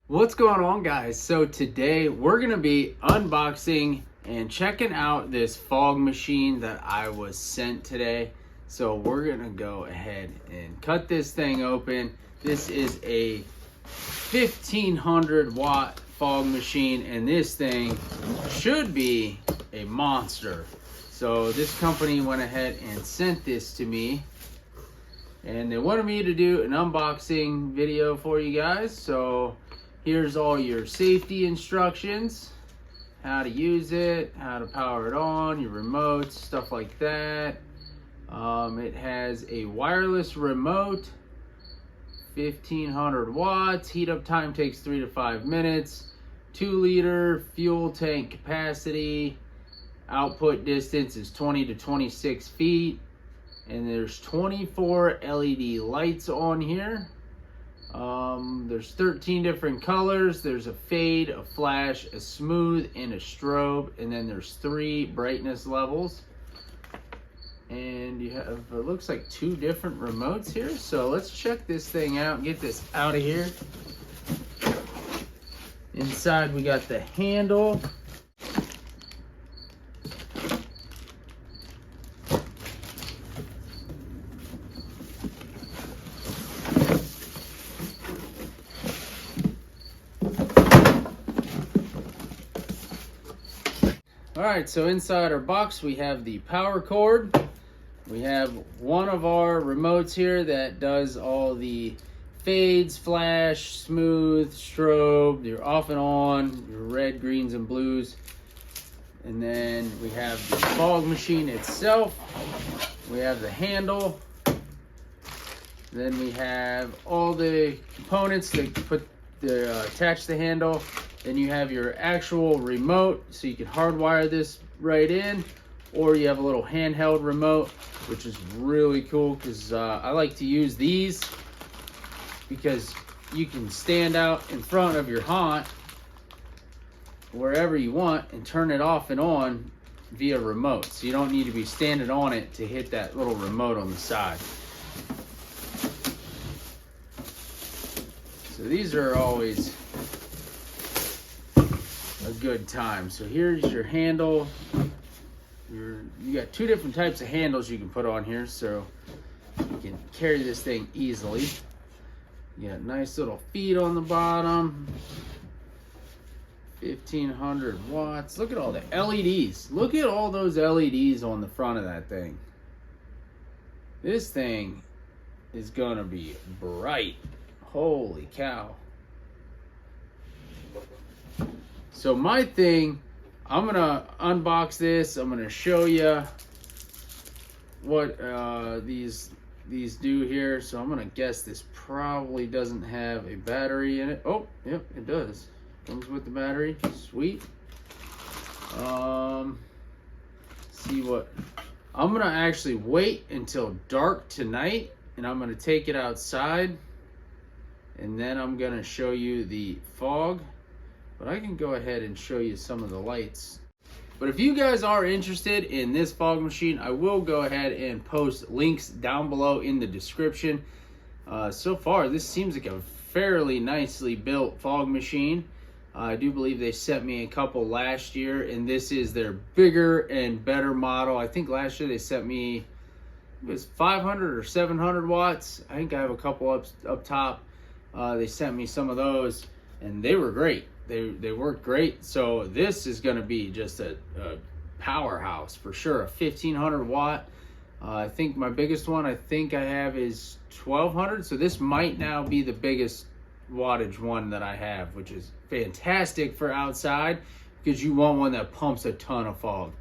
What's going on, guys? So today we're gonna be unboxing and checking out this fog machine that I was sent today. So we're gonna go ahead and cut this thing open. This is a 1500 watt fog machine, and this thing should be a monster. So this company went ahead and sent this to me, and they wanted me to do an unboxing video for you guys. So here's all your safety instructions, how to use it, how to power it on, your remotes, stuff like that. It has a wireless remote, 1500 watts, heat up time takes 3 to 5 minutes, 2-liter fuel tank capacity, output distance is 20 to 26 feet, and there's 24 LED lights on here. There's 13 different colors. There's a fade, a flash, a smooth, and a strobe, and then there's 3 brightness levels. And you have, it looks like 2 different remotes here. So let's check this thing out and get this out of here. Inside we got the handle. Alright, so inside our box we have the power cord. We have one of our remotes here that does all the fades, flash, smooth, strobe, your off and on, your red, greens, and blues. And then we have the fog machine itself. We have the handle. Then we have all the components that attach the handle. Then you have your actual remote, so you can hardwire this right in, or you have a little handheld remote, which is really cool because I like to use these because you can stand out in front of your haunt wherever you want and turn it off and on via remote. So you don't need to be standing on it to hit that little remote on the side. So these are always a good time. So here's your handle. You got 2 different types of handles you can put on here, so you can carry this thing easily. You got nice little feet on the bottom. 1500 watts. Look at all the LEDs. Look at all those LEDs on the front of that thing. This thing is gonna be bright. Holy cow. So my thing, I'm gonna unbox this. I'm gonna show you what these do here. So I'm gonna guess this probably doesn't have a battery in it. Oh, yep, it does. Comes with the battery. Sweet. See what? I'm gonna actually wait until dark tonight, and I'm gonna take it outside, and then I'm gonna show you the fog. But I can go ahead and show you some of the lights. But if you guys are interested in this fog machine, I will go ahead and post links down below in the description. So far, this seems like a fairly nicely built fog machine. I do believe they sent me a couple last year, and this is their bigger and better model. I think last year they sent me, it was 500 or 700 watts. I think I have a couple up top. They sent me some of those, and they were great. They work great. So this is going to be just a powerhouse for sure. A 1500 watt. I think my biggest one I have is 1200. So this might now be the biggest wattage one that I have, which is fantastic for outside because you want one that pumps a ton of fog.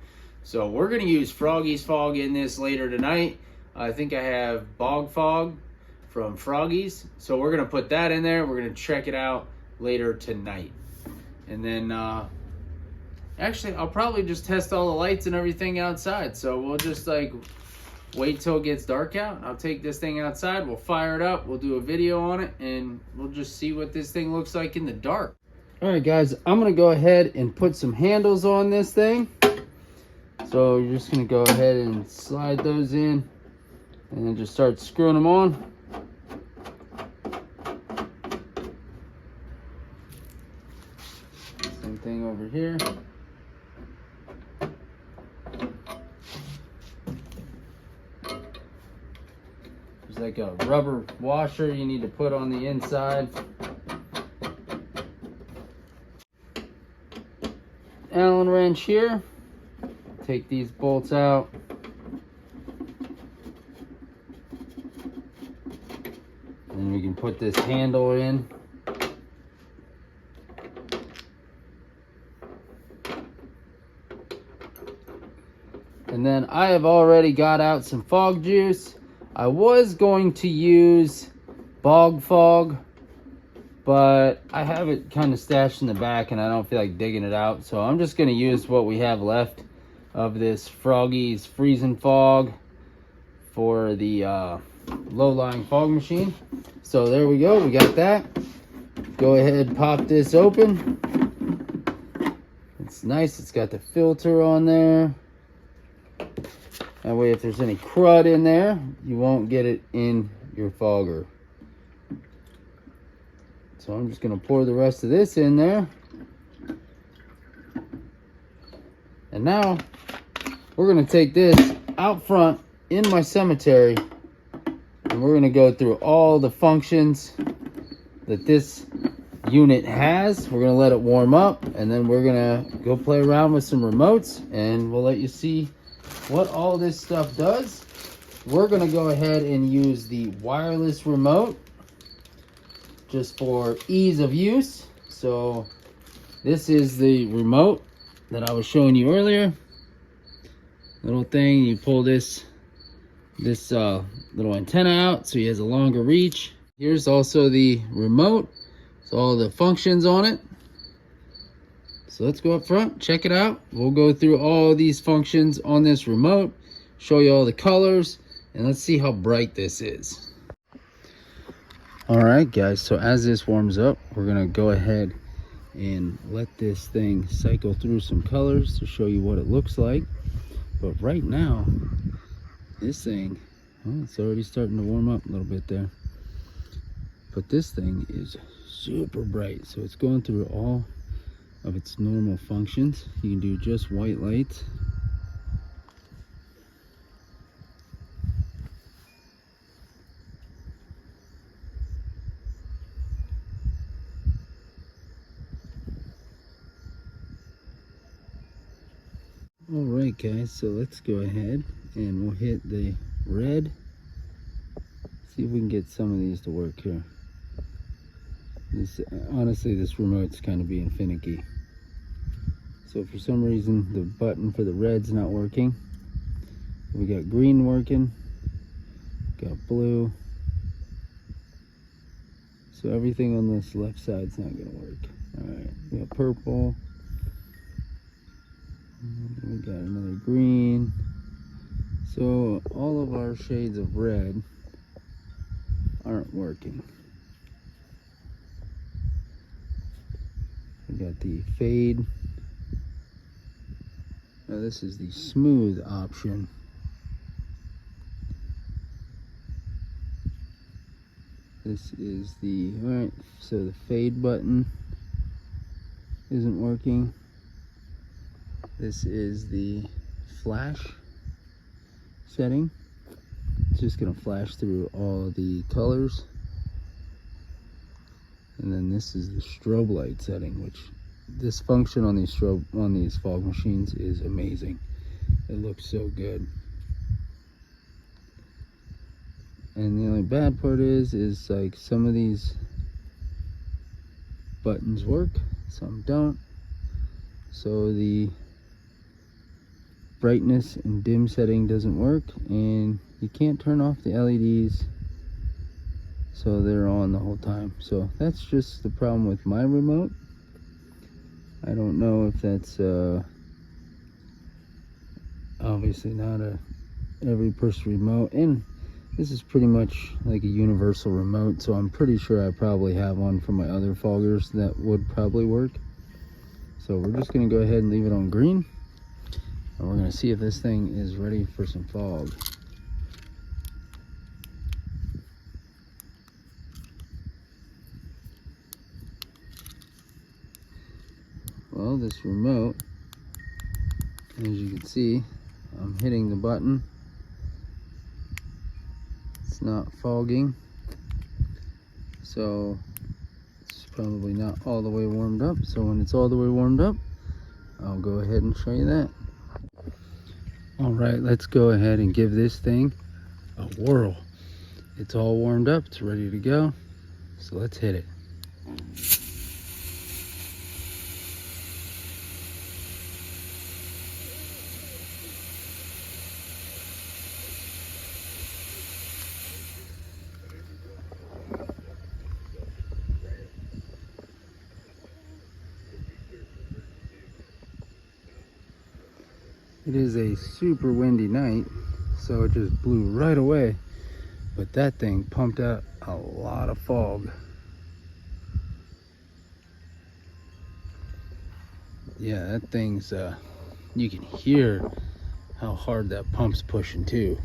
So we're going to use Froggy's fog in this later tonight. I think I have bog fog from Froggy's. So we're going to put that in there. We're going to check it out later tonight. And then actually I'll probably just test all the lights and everything outside. So we'll just like wait till it gets dark out. I'll take this thing outside, we'll fire it up, we'll do a video on it, and we'll just see what this thing looks like in the dark. All right guys, I'm gonna go ahead and put some handles on this thing. So you're just gonna go ahead and slide those in and then just start screwing them on. Same thing over here. There's like a rubber washer you need to put on the inside. Allen wrench here. Take these bolts out. And we can put this handle in. And then I have already got out some fog juice. I was going to use bog fog, but I have it kind of stashed in the back and I don't feel like digging it out. So I'm just going to use what we have left of this Froggy's freezing fog for the low-lying fog machine. So there we go, we got that. Go ahead, pop this open. It's nice, it's got the filter on there. That way if there's any crud in there, you won't get it in your fogger. So I'm just gonna pour the rest of this in there. And now we're gonna take this out front in my cemetery and we're gonna go through all the functions that this unit has. We're gonna let it warm up and then we're gonna go play around with some remotes and we'll let you see what all this stuff does. We're gonna go ahead and use the wireless remote just for ease of use. So this is the remote that I was showing you earlier. Little thing, you pull this little antenna out so he has a longer reach. Here's also the remote, so all the functions on it. So let's go up front, check it out. We'll go through all these functions on this remote, show you all the colors, and let's see how bright this is. All right, guys, so as this warms up, we're gonna go ahead and let this thing cycle through some colors to show you what it looks like. But right now, this thing, oh, it's already starting to warm up a little bit there. But this thing is super bright, so it's going through all of its normal functions. You can do just white lights. All right, guys, so let's go ahead and we'll hit the red. See if we can get some of these to work here. Honestly, this remote's kind of being finicky. So for some reason, the button for the red's not working. We got green working, got blue. So everything on this left side's not gonna work. All right, we got purple. We got another green. So all of our shades of red aren't working. We got the fade. Now this is the smooth option. This is the, all right, so the fade button isn't working. This is the flash setting. It's just gonna flash through all the colors. And then this is the strobe light setting, which this function on these fog machines is amazing. It looks so good. And the only bad part is like some of these buttons work, some don't. So the brightness and dim setting doesn't work, and you can't turn off the LEDs, so they're on the whole time. So that's just the problem with my remote. I don't know if that's obviously not a every person remote, and this is pretty much like a universal remote, so I'm pretty sure I probably have one from my other foggers that would probably work. So we're just gonna go ahead and leave it on green, and we're gonna see if this thing is ready for some fog. Well, this remote, as you can see, I'm hitting the button. It's not fogging, so it's probably not all the way warmed up. So when it's all the way warmed up, I'll go ahead and show you that. All right, let's go ahead and give this thing a whirl. It's all warmed up, it's ready to go. So let's hit it. It is a super windy night, so it just blew right away. But that thing pumped out a lot of fog. Yeah, that thing's, you can hear how hard that pump's pushing too.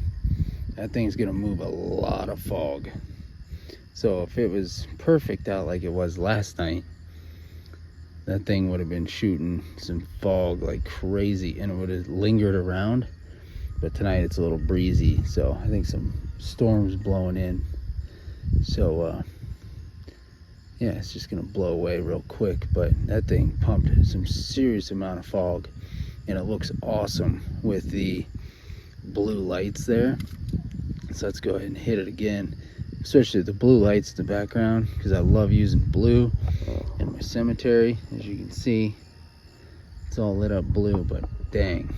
That thing's gonna move a lot of fog. So if it was perfect out like it was last night, that thing would have been shooting some fog like crazy and it would have lingered around. But tonight it's a little breezy, so I think some storms blowing in. So yeah, it's just gonna blow away real quick. But that thing pumped some serious amount of fog, and it looks awesome with the blue lights there. So let's go ahead and hit it again, especially the blue lights in the background, because I love using blue in my cemetery. As you can see, it's all lit up blue, but dang.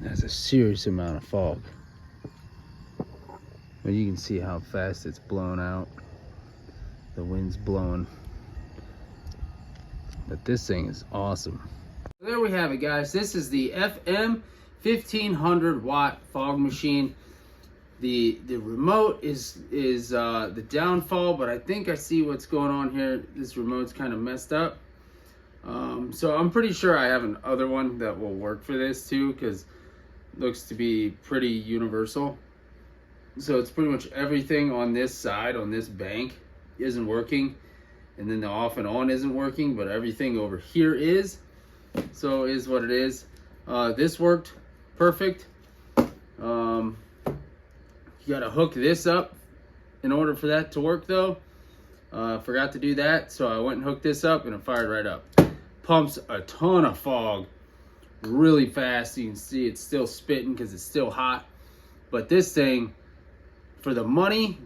That's a serious amount of fog. But you can see how fast it's blown out. The wind's blowing. But this thing is awesome. There we have it, guys. This is the FM 1500W fog machine. The remote is the downfall, but I think I see what's going on here. This remote's kind of messed up. So I'm pretty sure I have another one that will work for this too, because it looks to be pretty universal. So it's pretty much everything on this side, on this bank, isn't working, and then the off and on isn't working, but everything over here is. So it is what it is. This worked perfect. You gotta hook this up in order for that to work though. Forgot to do that, so I went and hooked this up and it fired right up. Pumps a ton of fog really fast. You can see it's still spitting because it's still hot. But this thing, for the money,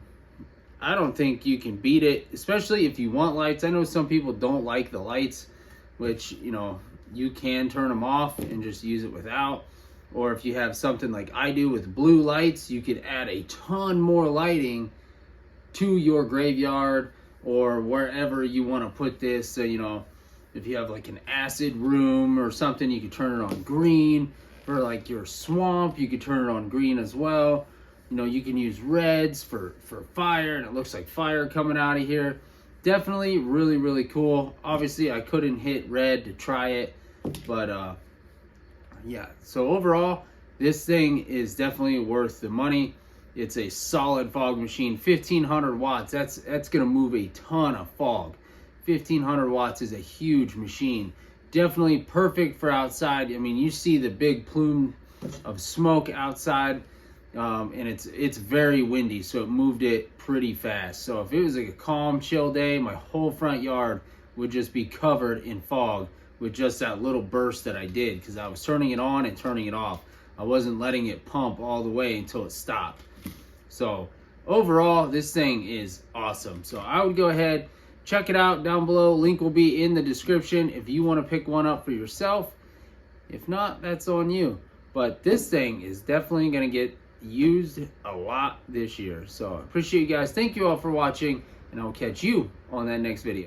I don't think you can beat it, especially if you want lights. I know some people don't like the lights, which, you know, you can turn them off and just use it without. Or if you have something like I do with blue lights, you could add a ton more lighting to your graveyard or wherever you want to put this. So, you know, if you have like an acid room or something, you could turn it on green. For like your swamp, you could turn it on green as well. You know, you can use reds for fire, and it looks like fire coming out of here. Definitely really, really cool. Obviously, I couldn't hit red to try it, but yeah. So overall, this thing is definitely worth the money. It's a solid fog machine. 1500 watts. That's gonna move a ton of fog. 1500 watts is a huge machine. Definitely perfect for outside. I mean, you see the big plume of smoke outside. And it's very windy, so it moved it pretty fast. So if it was like a calm, chill day, my whole front yard would just be covered in fog with just that little burst that I did, because I was turning it on and turning it off. I wasn't letting it pump all the way until it stopped. So overall, this thing is awesome. So I would go ahead, check it out down below. Link will be in the description if you want to pick one up for yourself. If not, that's on you. But this thing is definitely going to get used a lot this year. So I appreciate you guys. Thank you all for watching, and I'll catch you on that next video.